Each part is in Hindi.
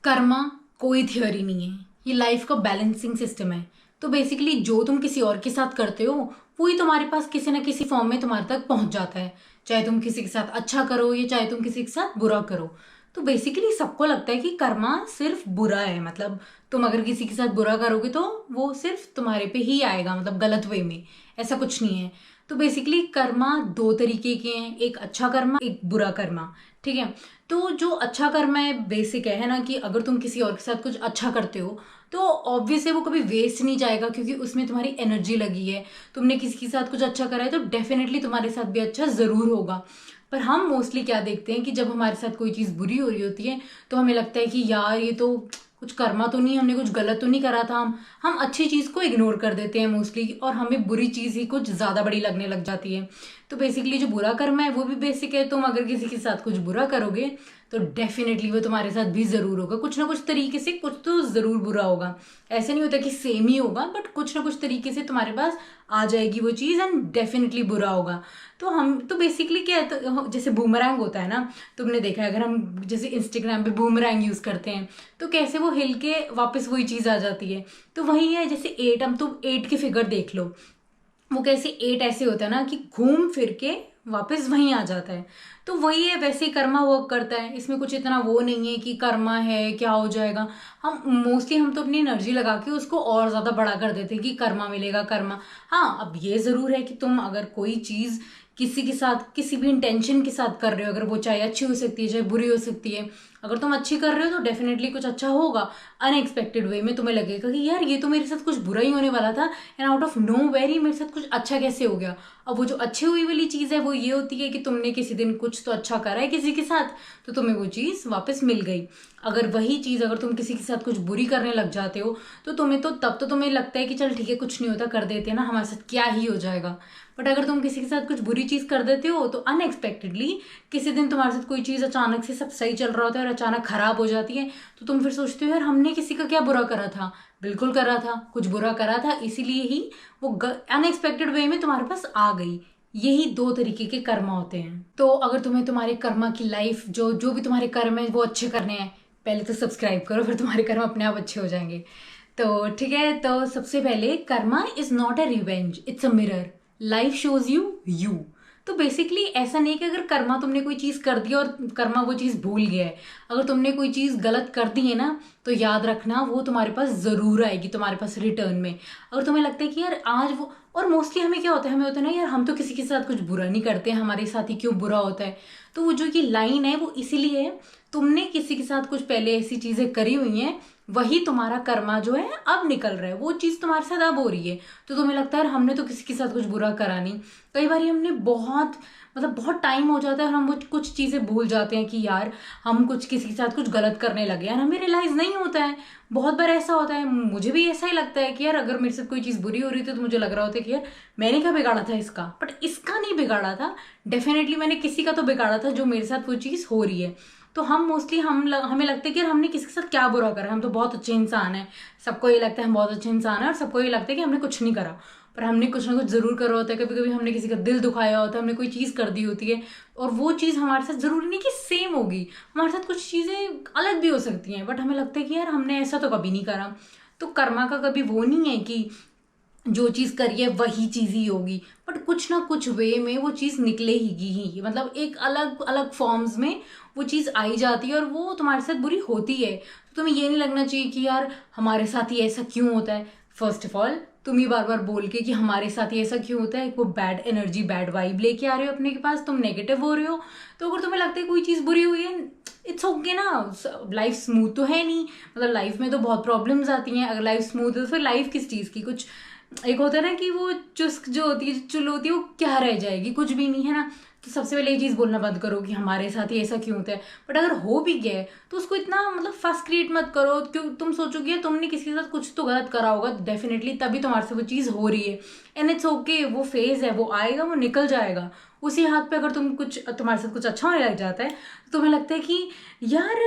कर्मा कोई थ्योरी नहीं है, ये लाइफ का बैलेंसिंग सिस्टम है। तो बेसिकली जो तुम किसी और के साथ करते हो वही तुम्हारे पास किसी ना किसी फॉर्म में तुम्हारे तक पहुंच जाता है। चाहे तुम किसी के साथ अच्छा करो या चाहे तुम किसी के साथ बुरा करो। तो बेसिकली सबको लगता है कि कर्मा सिर्फ बुरा है, मतलब तुम अगर किसी के साथ बुरा करोगे तो वो सिर्फ तुम्हारे पे ही आएगा, मतलब गलत वे में। ऐसा कुछ नहीं है। तो बेसिकली कर्मा दो तरीके के हैं, एक अच्छा कर्मा एक बुरा कर्मा। ठीक है। तो जो अच्छा कर्मा है बेसिक है ना, कि अगर तुम किसी और के साथ कुछ अच्छा करते हो तो ऑब्वियस है वो कभी वेस्ट नहीं जाएगा, क्योंकि उसमें तुम्हारी एनर्जी लगी है। तुमने किसी के साथ कुछ अच्छा करा है तो डेफिनेटली तुम्हारे साथ भी अच्छा ज़रूर होगा। पर हम मोस्टली क्या देखते हैं कि जब हमारे साथ कोई चीज़ बुरी हो रही होती है तो हमें लगता है कि यार ये तो कुछ कर्मा तो नहीं, हमने कुछ गलत तो नहीं करा था। हम अच्छी चीज़ को इग्नोर कर देते हैं मोस्टली, और हमें बुरी चीज़ ही कुछ ज़्यादा बड़ी लगने लग जाती है। तो बेसिकली जो बुरा कर्मा है वो भी बेसिक है। तुम अगर किसी के साथ कुछ बुरा करोगे तो डेफिनेटली वो तुम्हारे साथ भी ज़रूर होगा, कुछ ना कुछ तरीके से कुछ तो ज़रूर बुरा होगा। ऐसे नहीं होता कि सेम ही होगा, बट कुछ ना कुछ तरीके से तुम्हारे पास आ जाएगी वो चीज़ एंड डेफिनेटली बुरा होगा। तो हम तो बेसिकली क्या है, तो जैसे बूमरैंग होता है ना, तुमने देखा है अगर हम जैसे इंस्टाग्राम पे बूमरैंग यूज़ करते हैं तो कैसे वो हिल के वापस वही चीज़ आ जाती है। तो वही है जैसे एट, हम तुम एट के फिगर देख लो, वो कैसे एट ऐसे होता है ना कि घूम फिर के वापस वहीं आ जाता है। तो वही है, वैसे ही कर्मा वर्क करता है। इसमें कुछ इतना वो नहीं है कि कर्मा है क्या हो जाएगा। हम तो अपनी एनर्जी लगा के उसको और ज़्यादा बड़ा कर देते हैं कि कर्मा मिलेगा कर्मा। हाँ, अब ये ज़रूर है कि तुम अगर कोई चीज़ किसी के साथ किसी भी इंटेंशन के साथ कर रहे हो, अगर वो चाहे अच्छी हो सकती है चाहे बुरी हो सकती है। अगर तुम अच्छी कर रहे हो तो डेफिनेटली कुछ अच्छा होगा। अनएक्सपेक्टेड वे में तुम्हें लगेगा कि यार ये तो मेरे साथ कुछ बुरा ही होने वाला था and out of know very मेरे साथ कुछ अच्छा कैसे हो गया। अब वो जो अच्छी हुई वाली चीज़ है वो ये होती है कि तुमने किसी दिन कुछ तो अच्छा करा है किसी के साथ, तो तुम्हें वो चीज़ वापस मिल गई। अगर वही चीज़ अगर तुम किसी के साथ कुछ बुरी करने लग जाते हो तो तुम्हें लगता है कि चल ठीक है कुछ नहीं होता, कर देते हैं ना, हमारे साथ क्या ही हो जाएगा। बट अगर तुम किसी के साथ कुछ बुरी चीज़ कर देते हो तो अनएक्सपेक्टेडली किसी दिन तुम्हारे साथ कोई चीज़ अचानक से सब सही चल रहा होता है और अचानक खराब हो जाती है। तो तुम फिर सोचते हो यार हमने किसी का क्या बुरा करा था। बिल्कुल करा था, कुछ बुरा करा था, इसीलिए ही वो अनएक्सपेक्टेड वे में तुम्हारे पास आ गई। यही दो तरीके के कर्मा होते हैं। तो अगर तुम्हें तुम्हारे कर्मा की लाइफ जो जो भी तुम्हारे कर्म है वो अच्छे करने हैं, पहले तो सब्सक्राइब करो, फिर तुम्हारे कर्म अपने आप अच्छे हो जाएंगे। तो ठीक है, तो सबसे पहले Karma is not a revenge, it's a mirror. Life shows you. तो बेसिकली ऐसा नहीं कि अगर कर्मा तुमने कोई चीज़ कर दी और कर्मा वो चीज़ भूल गया है। अगर तुमने कोई चीज़ गलत कर दी है ना तो याद रखना वो तुम्हारे पास ज़रूर आएगी, तुम्हारे पास रिटर्न में। अगर तुम्हें लगता है कि यार आज वो, और मोस्टली हमें क्या होता है, हमें होता है ना यार हम तो किसी के साथ कुछ बुरा नहीं करते, हमारे साथ ही क्यों बुरा होता है। तो वो जो ये लाइन है वो इसीलिए है, तुमने किसी के साथ कुछ पहले ऐसी चीज़ें करी हुई हैं, वही तुम्हारा कर्मा जो है अब निकल रहा है, वो चीज़ तुम्हारे साथ अब हो रही है। तो तुम्हें लगता है यार हमने तो किसी के साथ कुछ बुरा करा नहीं। कई बार हमने बहुत टाइम हो जाता है और हम वो कुछ चीज़ें भूल जाते हैं कि यार हम कुछ किसी के साथ कुछ गलत करने लगे यार, हमें रियलाइज़ नहीं होता है। बहुत बार ऐसा होता है, मुझे भी ऐसा ही लगता है कि यार अगर मेरे साथ कोई चीज़ बुरी हो रही थी तो मुझे लग रहा होता है कि यार मैंने क्या बिगाड़ा था इसका, बट इसका नहीं बिगाड़ा था। डेफिनेटली मैंने किसी का तो बिगाड़ा था जो मेरे साथ वो चीज़ हो रही है। तो हम मोस्टली हमें लगता है कि यार हमने किसी के साथ क्या बुरा करा, हम तो बहुत अच्छे इंसान हैं। सबको ये लगता है हम बहुत अच्छे इंसान हैं और सबको ये लगता है कि हमने कुछ नहीं करा, पर हमने कुछ ना कुछ ज़रूर करा होता है। कभी कभी हमने किसी का दिल दुखाया होता है, हमने कोई चीज़ कर दी होती है, और वो चीज़ हमारे साथ ज़रूरी नहीं कि सेम होगी, हमारे साथ कुछ चीज़ें अलग भी हो सकती हैं, बट हमें लगता है कि यार हमने ऐसा तो कभी नहीं करा। तो कर्मा का कभी वो नहीं है कि जो चीज़ करिए वही चीज़ ही होगी, बट कुछ ना कुछ वे में वो चीज़ निकलेगी ही, मतलब एक अलग अलग फॉर्म्स में वो चीज़ आई जाती है और वो तुम्हारे साथ बुरी होती है। तो तुम्हें ये नहीं लगना चाहिए कि यार हमारे साथ ही ऐसा क्यों होता है। फर्स्ट ऑफ ऑल तुम ही बार बार बोल के कि हमारे साथ ही ऐसा क्यों होता है, वो बैड एनर्जी बैड वाइब लेके आ रहे हो अपने के पास, तुम नेगेटिव हो रहे हो। तो अगर तुम्हें लगता है कोई चीज़ बुरी हुई है, इट्स ओके ना। लाइफ स्मूथ तो है नहीं, मतलब लाइफ में तो बहुत प्रॉब्लम्स आती हैं। अगर लाइफ स्मूथ है तो फिर लाइफ किस चीज़ की, कुछ एक होता है ना कि वो चुस्क जो होती है चुल होती है वो क्या रह जाएगी, कुछ भी नहीं है ना। तो सबसे पहले ये चीज़ बोलना बंद करो कि हमारे साथ ही ऐसा क्यों होता है। बट अगर हो भी गया है तो उसको इतना मतलब फस क्रिएट मत करो, क्यों तुम सोचोगे यार तुमने किसी के साथ कुछ तो गलत करा होगा डेफिनेटली, तभी तुम्हारे से वो चीज़ हो रही है। एंड इट्स ओके, वो फेज है, वो आएगा वो निकल जाएगा। उसी हाथ पे अगर तुम्हारे साथ कुछ अच्छा होने लग जाता है तो तुम्हें लगता है कि यार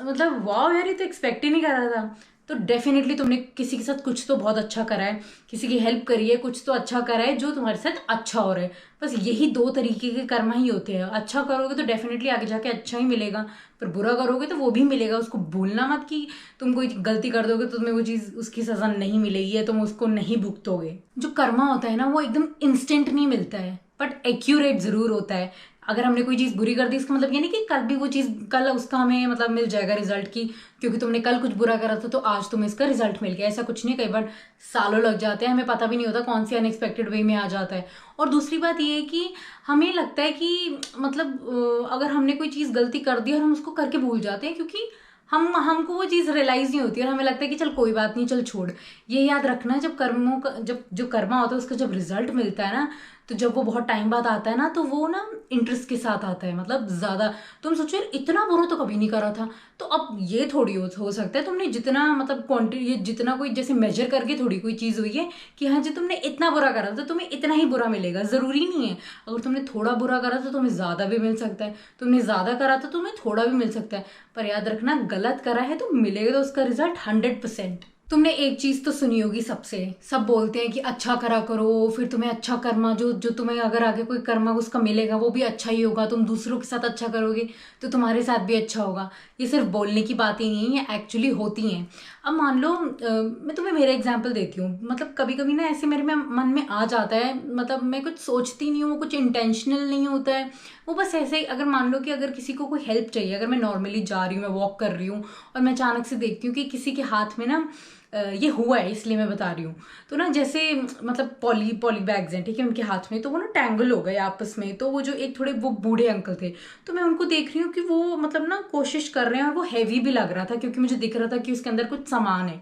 मतलब वाह यार ये तो एक्सपेक्ट ही नहीं कर रहा था। तो डेफिनेटली तुमने किसी के साथ कुछ तो बहुत अच्छा करा है, किसी की हेल्प करी है, कुछ तो अच्छा करा है जो तुम्हारे साथ अच्छा हो रहा है। बस यही दो तरीके के कर्म ही होते हैं। अच्छा करोगे तो डेफिनेटली आगे जाके अच्छा ही मिलेगा, पर बुरा करोगे तो वो भी मिलेगा। उसको भूलना मत कि तुम कोई गलती कर दोगे तो तुम्हें वो चीज़, उसकी सज़ा नहीं मिलेगी या तुम उसको नहीं भुगतोगे। जो कर्मा होता है ना वो एकदम इंस्टेंट नहीं मिलता है, बट एक्यूरेट ज़रूर होता है। अगर हमने कोई चीज़ बुरी कर दी इसका मतलब ये नहीं कि कल भी वो चीज़, कल उसका हमें मतलब मिल जाएगा रिजल्ट की, क्योंकि तुमने कल कुछ बुरा करा था तो आज तुम्हें इसका रिजल्ट मिल गया। ऐसा कुछ नहीं, कई बार सालों लग जाते हैं, हमें पता भी नहीं होता कौन सी अनएक्सपेक्टेड वे में आ जाता है। और दूसरी बात ये है कि हमें लगता है कि मतलब अगर हमने कोई चीज़ गलती कर दी और हम उसको करके भूल जाते हैं, क्योंकि हमको वो चीज़ रियलाइज़ नहीं होती और हमें लगता है कि चल कोई बात नहीं, चल छोड़। ये याद रखना, जब कर्मों का, जब जो कर्मा होता है उसका जब रिजल्ट मिलता है ना, तो जब वो बहुत टाइम बाद आता है ना, तो वो ना इंटरेस्ट के साथ आता है। मतलब ज़्यादा तुम सोचो यार इतना बुरा तो कभी नहीं करा था, तो अब ये थोड़ी हो सकता है तुमने जितना मतलब क्वांटिटी, ये जितना कोई जैसे मेजर करके थोड़ी कोई चीज़ हुई है कि हाँ जी तुमने इतना बुरा करा तो तुम्हें इतना ही बुरा मिलेगा, ज़रूरी नहीं है। अगर तुमने थोड़ा बुरा करा तो तुम्हें ज़्यादा भी मिल सकता है, तुमने ज़्यादा करा तो तुम्हें थोड़ा भी मिल सकता है। पर याद रखना, गलत करा है तो मिलेगा तो उसका रिजल्ट 100%। तुमने एक चीज तो सुनी होगी, सबसे सब बोलते हैं कि अच्छा करा करो फिर तुम्हें अच्छा कर्मा, जो जो तुम्हें अगर आगे कोई कर्मा उसका मिलेगा वो भी अच्छा ही होगा। तुम दूसरों के साथ अच्छा करोगे तो तुम्हारे साथ भी अच्छा होगा। ये सिर्फ बोलने की बातें नहीं है, एक्चुअली होती हैं। अब मान लो मैं तुम्हें मेरा एग्जाम्पल देती हूँ। मतलब कभी कभी ना ऐसे मेरे में मन में आ जाता है, मतलब मैं कुछ सोचती नहीं हूँ, कुछ इंटेंशनल नहीं होता है, वो बस ऐसे ही। अगर मान लो कि अगर किसी को कोई हेल्प चाहिए, अगर मैं नॉर्मली जा रही हूँ, मैं वॉक कर रही हूँ और मैं अचानक से देखती हूँ कि किसी के हाथ में ना ये हुआ है, इसलिए मैं बता रही हूँ। तो ना जैसे मतलब पॉली बैग्स हैं, ठीक है, उनके हाथ में, तो वो ना टैंगल हो गए आपस में। तो वो जो एक थोड़े वो बूढ़े अंकल थे, तो मैं उनको देख रही हूँ कि वो मतलब ना कोशिश कर रहे हैं, और वो हैवी भी लग रहा था क्योंकि मुझे दिख रहा था कि उसके अंदर कुछ सामान है।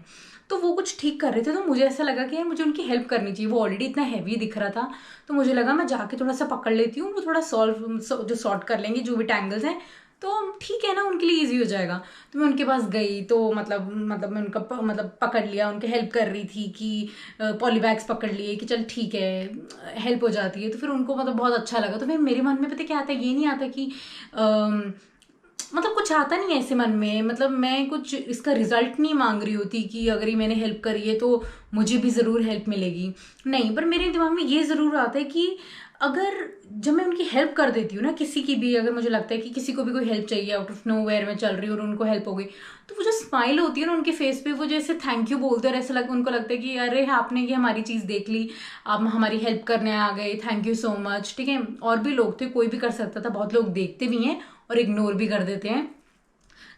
तो वो कुछ ठीक कर रहे थे, तो मुझे ऐसा लगा कि यार मुझे उनकी हेल्प करनी चाहिए। वो ऑलरेडी इतना हैवी दिख रहा था, तो मुझे लगा मैं जाके थोड़ा सा पकड़ लेती हूँ, वो थोड़ा जो सॉर्ट कर लेंगे जो भी टैंगल्स हैं, तो ठीक है ना, उनके लिए इजी हो जाएगा। तो मैं उनके पास गई, तो मतलब मैं उनका मतलब पकड़ लिया, उनके हेल्प कर रही थी कि पॉली बैग्स पकड़ लिए कि चल ठीक है, हेल्प हो जाती है। तो फिर उनको मतलब बहुत अच्छा लगा। तो फिर मेरे मन में पता क्या आता है, ये नहीं आता कि मतलब कुछ आता नहीं है ऐसे मन में, मतलब मैं कुछ इसका रिजल्ट नहीं मांग रही होती कि अगर ये मैंने हेल्प करी है तो मुझे भी ज़रूर हेल्प मिलेगी, नहीं। पर मेरे दिमाग में ये ज़रूर आता है कि अगर जब मैं उनकी हेल्प कर देती हूँ ना, किसी की भी, अगर मुझे लगता है कि किसी को भी कोई हेल्प चाहिए, आउट ऑफ नो वेयर में चल रही हूँ और उनको हेल्प हो गई, तो वो जो स्माइल होती है ना उनके फेस पे, वो जैसे थैंक यू बोलते हैं, ऐसा उनको लगता है कि अरे आपने ये हमारी चीज़ देख ली, आप हमारी हेल्प करने आ गए, थैंक यू सो मच। ठीक है, और भी लोग थे, कोई भी कर सकता था, बहुत लोग देखते भी हैं और इग्नोर भी कर देते हैं।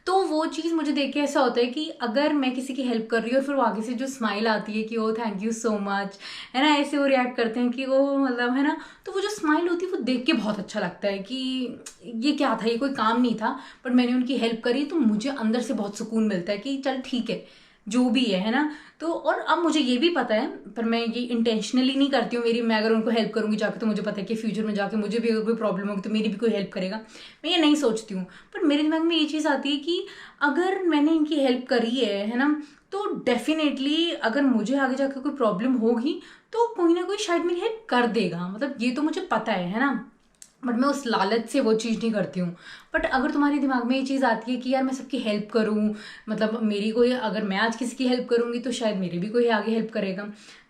तो वो चीज़ मुझे देख के ऐसा होता है कि अगर मैं किसी की हेल्प कर रही हूँ और फिर वो आगे से जो स्माइल आती है कि ओ थैंक यू सो मच, है ना, ऐसे वो रिएक्ट करते हैं कि वो मतलब, है ना, तो वो जो स्माइल होती है वो देख के बहुत अच्छा लगता है कि ये क्या था, ये कोई काम नहीं था, बट मैंने उनकी हेल्प करी, तो मुझे अंदर से बहुत सुकून मिलता है कि चल ठीक है, जो भी है ना। तो और अब मुझे ये भी पता है, पर मैं ये इंटेंशनली नहीं करती हूँ। मैं अगर उनको हेल्प करूंगी जाके, तो मुझे पता है कि फ्यूचर में जाके मुझे भी अगर कोई प्रॉब्लम होगी तो मेरी भी कोई हेल्प करेगा, मैं ये नहीं सोचती हूँ। पर मेरे दिमाग में ये चीज़ आती है कि अगर मैंने इनकी हेल्प करी है ना, तो डेफिनेटली अगर मुझे आगे जाकर कोई प्रॉब्लम होगी तो कोई ना कोई शायद मेरी हेल्प कर देगा, मतलब ये तो मुझे पता है ना। बट मैं उस लालच से वो चीज़ नहीं करती हूँ। बट अगर तुम्हारे दिमाग में ये चीज़ आती है कि यार मैं सबकी हेल्प करूँ, मतलब मेरी कोई, अगर मैं आज किसी की हेल्प करूँगी तो शायद मेरी भी कोई आगे हेल्प करेगा,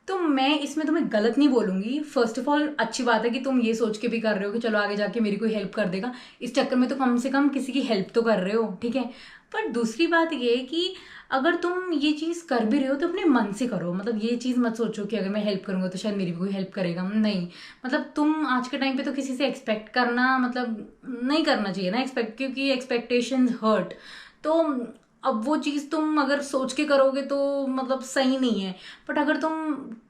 तो मैं इसमें तुम्हें गलत नहीं बोलूँगी। फर्स्ट ऑफ ऑल अच्छी बात है कि तुम ये सोच के भी कर रहे हो कि चलो आगे जाके मेरी कोई हेल्प कर देगा, इस चक्कर में तो कम से कम किसी की हेल्प तो कर रहे हो, ठीक है। पर दूसरी बात ये है कि अगर तुम ये चीज़ कर भी रहे हो तो अपने मन से करो। मतलब ये चीज़ मत सोचो कि अगर मैं हेल्प करूँगा तो शायद मेरी भी कोई हेल्प करेगा, नहीं। मतलब तुम आज के टाइम पे तो किसी से एक्सपेक्ट करना मतलब नहीं करना चाहिए ना एक्सपेक्ट, क्योंकि एक्सपेक्टेशंस हर्ट। तो अब वो चीज़ तुम अगर सोच के करोगे तो मतलब सही नहीं है। बट अगर तुम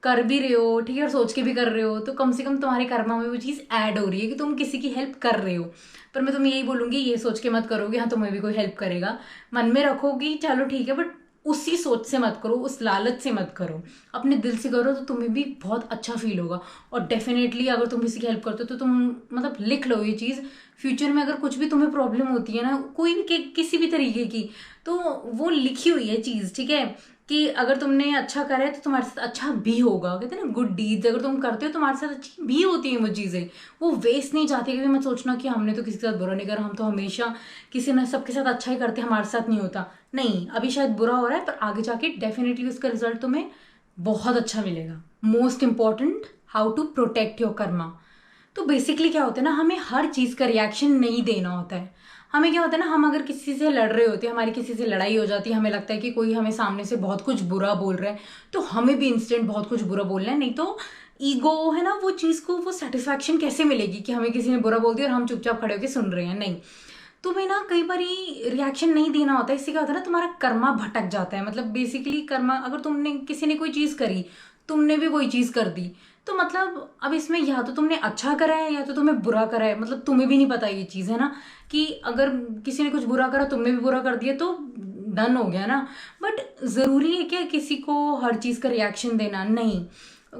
कर भी रहे हो, ठीक है, और सोच के भी कर रहे हो, तो कम से कम तुम्हारे कर्मा में वो चीज़ ऐड हो रही है कि तुम किसी की हेल्प कर रहे हो। पर मैं तुम्हें यही बोलूँगी, ये सोच के मत करोगे हाँ तुम्हें भी कोई हेल्प करेगा, मन में रखोगी चलो ठीक है, बट उसी सोच से मत करो, उस लालच से मत करो, अपने दिल से करो, तो तुम्हें भी बहुत अच्छा फील होगा। और डेफिनेटली अगर तुम किसी की हेल्प करते हो तो तुम मतलब लिख लो ये चीज़, फ्यूचर में अगर कुछ भी तुम्हें प्रॉब्लम होती है ना, कोई भी किसी भी तरीके की, तो वो लिखी हुई है चीज़, ठीक है, कि अगर तुमने अच्छा करा है तो तुम्हारे साथ अच्छा भी होगा। कहते हैं ना, गुड डीड्स अगर तुम करते हो तुम्हारे साथ अच्छी भी होती हैं वो चीज़ें, वो वेस्ट नहीं जाती। कभी मत सोचना कि हमने तो किसी के साथ बुरा नहीं करा, हम तो हमेशा किसी न सबके साथ अच्छा ही करते, हमारे साथ नहीं होता। नहीं, अभी शायद बुरा हो रहा है, पर आगे जाके डेफिनेटली उसका रिजल्ट तुम्हें बहुत अच्छा मिलेगा। Most important, how to protect your karma. तो बेसिकली क्या होता है ना, हमें हर चीज़ का रिएक्शन नहीं देना होता है। हमें क्या होता है ना, हम अगर किसी से लड़ रहे होते हैं, हमारी किसी से लड़ाई हो जाती है, हमें लगता है कि कोई हमें सामने से बहुत कुछ बुरा बोल रहा है, तो हमें भी इंस्टेंट बहुत कुछ बुरा बोलना है। नहीं तो ईगो है ना, वो चीज़ को वो सेटिस्फैक्शन कैसे मिलेगी कि हमें किसी ने बुरा बोल दिया और हम चुपचाप खड़े होकर सुन रहे हैं। नहीं, तुम्हें ना कई बार रिएक्शन नहीं देना होता है। इससे क्या होता है ना, तुम्हारा कर्मा भटक जाता है। मतलब बेसिकली कर्मा, अगर तुमने किसी ने कोई चीज़ करी, तुमने भी वही चीज़ कर दी, तो मतलब अब इसमें या तो तुमने अच्छा करा है या तो तुम्हें बुरा करा है। मतलब तुम्हें भी नहीं पता ये चीज़ है ना, कि अगर किसी ने कुछ बुरा करा, तुमने भी बुरा कर दिया, तो डन हो गया ना। बट ज़रूरी है क्या किसी को हर चीज़ का रिएक्शन देना? नहीं।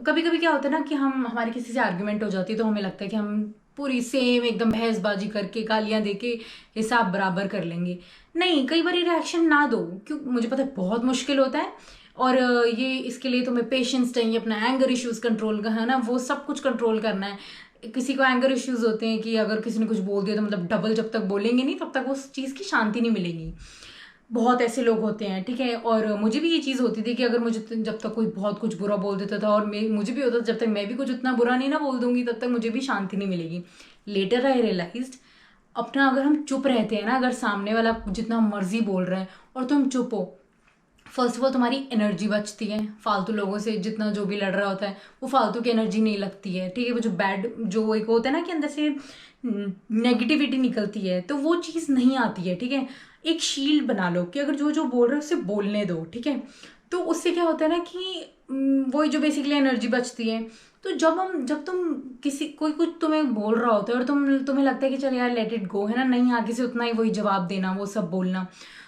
कभी कभी क्या होता है ना कि हमारी किसी से आर्ग्यूमेंट हो जाती है, तो हमें लगता है कि हम पूरी सेम एकदम बहसबाजी करके गालियां देके हिसाब बराबर कर लेंगे। नहीं, कई बार रिएक्शन ना दो, क्यों, मुझे पता है बहुत मुश्किल होता है, और ये इसके लिए तुम्हें पेशेंस चाहिए, अपना एंगर इश्यूज कंट्रोल का है ना, वो सब कुछ कंट्रोल करना है। किसी को एंगर इश्यूज होते हैं कि अगर किसी ने कुछ बोल दिया तो मतलब डबल जब तक बोलेंगे नहीं तब तक उस चीज़ की शांति नहीं मिलेगी। बहुत ऐसे लोग होते हैं, ठीक है। और मुझे भी ये चीज़ होती थी कि अगर मुझे जब तक कोई बहुत कुछ बुरा बोल देता था, और मुझे भी होता था जब तक मैं भी कुछ उतना बुरा नहीं ना बोल दूंगी तब तक मुझे भी शांति नहीं मिलेगी। लेटर आई रियलाइज्ड, अपना अगर हम चुप रहते हैं ना, अगर सामने वाला जितना मर्जी बोल रहा है और तुम चुप हो, फर्स्ट ऑफ ऑल तुम्हारी एनर्जी बचती है। फालतू लोगों से जितना जो भी लड़ रहा होता है वो फालतू की एनर्जी नहीं लगती है, ठीक है। वो जो बैड, जो एक होता है ना कि अंदर से नेगेटिविटी निकलती है, तो वो चीज़ नहीं आती है, ठीक है। एक शील्ड बना लो कि अगर जो जो बोल रहे हो उसे बोलने दो, ठीक है। तो उससे क्या होता है ना कि वही जो बेसिकली एनर्जी बचती है। तो जब तुम किसी कोई कुछ तुम्हें बोल रहा होता है और तुम्हें लगता है कि चल यार लेट इट गो, है ना, नहीं आगे से उतना ही वही जवाब देना, वो सब बोलना,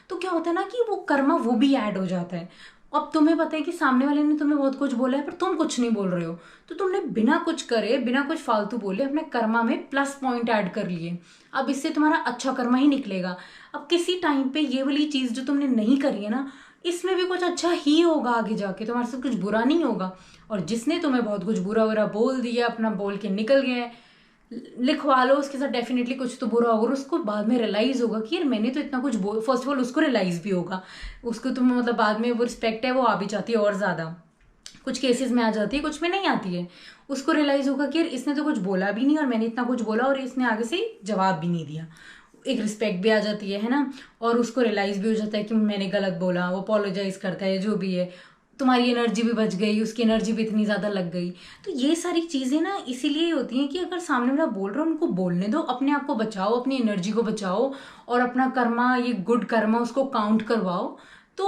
तो क्या होता है ना कि वो कर्मा वो भी ऐड हो जाता है। अब तुम्हें पता है कि सामने वाले ने तुम्हें बहुत कुछ बोला है पर तुम कुछ नहीं बोल रहे हो, तो तुमने बिना कुछ करे, बिना कुछ फालतू बोले अपने कर्मा में प्लस पॉइंट ऐड कर लिए। अब इससे तुम्हारा अच्छा कर्मा ही निकलेगा। अब किसी टाइम पे ये वाली चीज़ जो तुमने नहीं करी है ना, इसमें भी कुछ अच्छा ही होगा आगे जाके, तुम्हारे साथ कुछ बुरा नहीं होगा। और जिसने तुम्हें बहुत कुछ बुरा बुरा बोल दिया, अपना बोल के निकल गया है, लिखवा लो उसके साथ डेफिनेटली कुछ तो बुरा होगा, और उसको बाद में रियलाइज होगा कि यार मैंने तो इतना कुछ बोल, फर्स्ट ऑफ ऑल उसको रियलाइज भी होगा, उसको तुम मतलब बाद में वो रिस्पेक्ट है वो आ भी जाती है और ज़्यादा, कुछ केसेस में आ जाती है, कुछ में नहीं आती है। उसको रियलाइज होगा कि यार इसने तो कुछ बोला भी नहीं और मैंने इतना कुछ बोला और इसने आगे से जवाब भी नहीं दिया। एक रिस्पेक्ट भी आ जाती है ना, और उसको रियलाइज भी हो जाता है कि मैंने गलत बोला, वो अपोलोजाइज करता है, जो भी है। तुम्हारी एनर्जी भी बच गई, उसकी एनर्जी भी इतनी ज़्यादा लग गई। तो ये सारी चीज़ें ना इसीलिए होती हैं कि अगर सामने वाला बोल रहा है उनको बोलने दो, अपने आप को बचाओ, अपनी एनर्जी को बचाओ, और अपना कर्मा, ये गुड कर्मा, उसको काउंट करवाओ। तो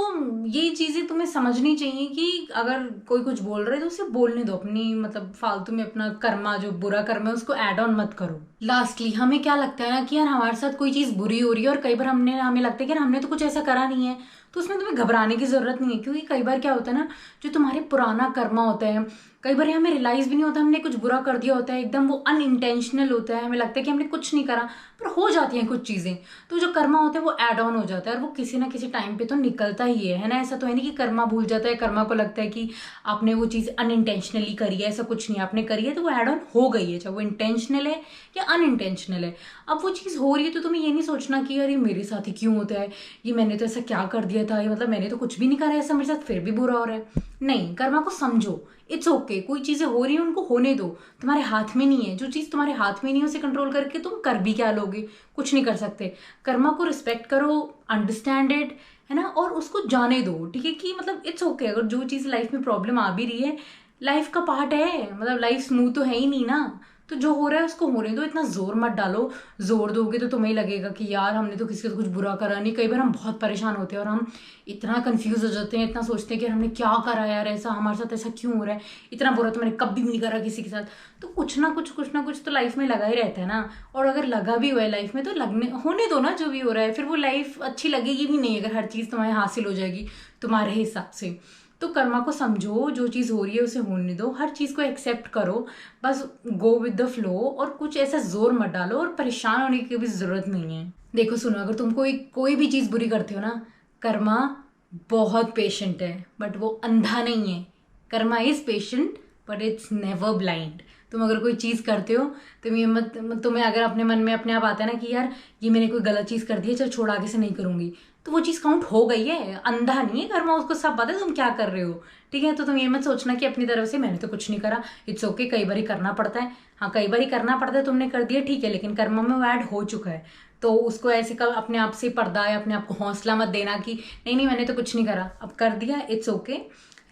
ये चीज़ें तुम्हें समझनी चाहिए कि अगर कोई कुछ बोल रहा है तो उसे बोलने दो, अपनी मतलब फालतू में अपना कर्मा, जो बुरा कर्मा है, उसको ऐड ऑन मत करो। लास्टली हमें क्या लगता है ना कि यार हमारे साथ कोई चीज़ बुरी हो रही है और कई बार हमें लगता है कि यार हमने तो कुछ ऐसा करा नहीं है, तो उसमें तुम्हें घबराने की ज़रूरत नहीं है। क्योंकि कई बार क्या होता है ना, जो तुम्हारे पुराना कर्मा होता है, कई बार हमें रियलाइज़ भी नहीं होता हमने कुछ बुरा कर दिया होता है, एकदम वो अनइंटेंशनल होता है, हमें लगता है कि हमने कुछ नहीं करा, पर हो जाती हैं कुछ चीज़ें। तो जो कर्मा होता है वो ऐड ऑन हो जाता है, और वो किसी ना किसी टाइम पे तो निकलता ही है ना। ऐसा तो है नहीं कि कर्मा भूल जाता है, कर्मा को लगता है कि आपने वो चीज़ अनइंटेंशनली करी है, ऐसा कुछ नहीं, आपने करी है तो वो ऐड ऑन हो गई है, चाहे वो इंटेंशनल है या अनइंटेंशनल है। अब वो चीज़ हो रही है तो तुम्हें ये नहीं सोचना कि यार ये मेरे साथ ही क्यों होता है, ये मैंने तो ऐसा क्या कर दिया था, ये मतलब मैंने तो कुछ भी नहीं करा ऐसा, मेरे साथ फिर भी बुरा हो रहा है। नहीं, कर्मा को समझो, इट्स ओके, कोई चीज़ें हो रही है उनको होने दो, तुम्हारे हाथ में नहीं है। जो चीज़ तुम्हारे हाथ में नहीं है उसे कंट्रोल करके तुम कर भी क्या लोगे, कुछ नहीं कर सकते। कर्मा को रिस्पेक्ट करो, अंडरस्टैंड इट, है ना, और उसको जाने दो, ठीक है, कि मतलब इट्स ओके। अगर जो चीज़ लाइफ में प्रॉब्लम आ भी रही है, लाइफ का पार्ट है, मतलब लाइफ स्मूथ तो है ही नहीं ना, तो जो हो रहा है उसको होने दो, इतना जोर मत डालो। जोर दोगे तो तुम्हें ही लगेगा कि यार हमने तो किसी को कुछ बुरा करा नहीं। कई बार हम बहुत परेशान होते हैं और हम इतना कंफ्यूज हो जाते हैं, इतना सोचते हैं कि हमने क्या करा यार, ऐसा हमारे साथ ऐसा क्यों हो रहा है, इतना बुरा तो मैंने कभी भी नहीं करा किसी के साथ। तो कुछ ना कुछ तो लाइफ में लगा ही रहता है ना, और अगर लगा भी हुआ है लाइफ में तो लगने होने दो ना, जो भी हो रहा है। फिर वो लाइफ अच्छी लगेगी भी नहीं अगर हर चीज़ तुम्हारे हासिल हो जाएगी तुम्हारे हिसाब से। तो कर्मा को समझो, जो चीज़ हो रही है उसे होने दो, हर चीज़ को एक्सेप्ट करो, बस गो विद द फ्लो, और कुछ ऐसा जोर मत डालो और परेशान होने की भी ज़रूरत नहीं है। देखो सुनो, अगर तुम कोई भी चीज़ बुरी करते हो ना, कर्मा बहुत पेशेंट है बट वो अंधा नहीं है। Karma is patient but it's never blind. तुम अगर कोई चीज़ करते हो, तुम्हें अगर अपने मन में अपने आप आता है ना कि यार ये मैंने कोई गलत चीज़ कर दी है, चल छोड़ आगे से नहीं करूँगी, तो वो चीज़ काउंट हो गई है। अंधा नहीं है कर्मा, उसको सब पता है तुम क्या कर रहे हो। ठीक है, तो तुम ये मत सोचना कि अपनी तरफ से मैंने तो कुछ नहीं करा। इट्स ओके, कई बार करना पड़ता है। हाँ, कई बार करना पड़ता है, तुमने कर दिया ठीक है, लेकिन कर्मा में वो ऐड हो चुका है। तो उसको ऐसे कल अपने आप से पर्दा या अपने आप को हौसला मत देना कि नहीं नहीं मैंने तो कुछ नहीं करा, अब कर दिया, इट्स ओके।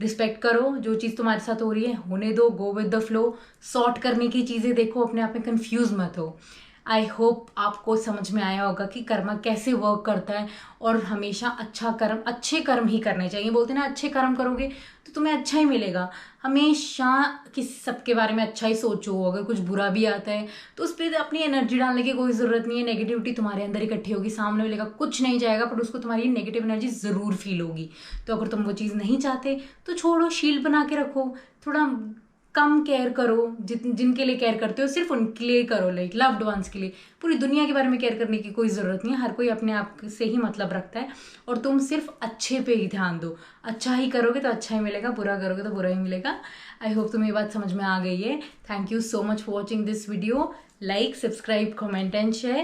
रिस्पेक्ट करो, जो चीज़ तुम्हारे साथ हो रही है होने दो, go with the flow. Sort करने की चीज़ें देखो, अपने आप में कंफ्यूज मत हो। आई होप आपको समझ में आया होगा कि कर्मा कैसे वर्क करता है, और हमेशा अच्छे कर्म ही करने चाहिए। बोलते हैं ना, अच्छे कर्म करोगे तो तुम्हें अच्छा ही मिलेगा। हमेशा किसी सबके बारे में अच्छा ही सोचो। अगर कुछ बुरा भी आता है तो उस पर अपनी एनर्जी डालने की कोई ज़रूरत नहीं है। नेगेटिविटी तुम्हारे अंदर इकट्ठी होगी, सामने वाले का कुछ नहीं जाएगा, पर उसको तुम्हारी नेगेटिव एनर्जी ज़रूर फील होगी। तो अगर तुम वो चीज़ नहीं चाहते तो छोड़ो, शील्ड बना के रखो। थोड़ा कम केयर करो, जिनके लिए केयर करते हो सिर्फ उनके लिए करो, लाइक लव्ड वंस के लिए। पूरी दुनिया के बारे में केयर करने की कोई ज़रूरत नहीं है। हर कोई अपने आप से ही मतलब रखता है, और तुम सिर्फ अच्छे पे ही ध्यान दो। अच्छा ही करोगे तो अच्छा ही मिलेगा, बुरा करोगे तो बुरा ही मिलेगा। आई होप तुम्हें ये बात समझ में आ गई है। Thank you so much for watching this video. Like, subscribe, comment and share.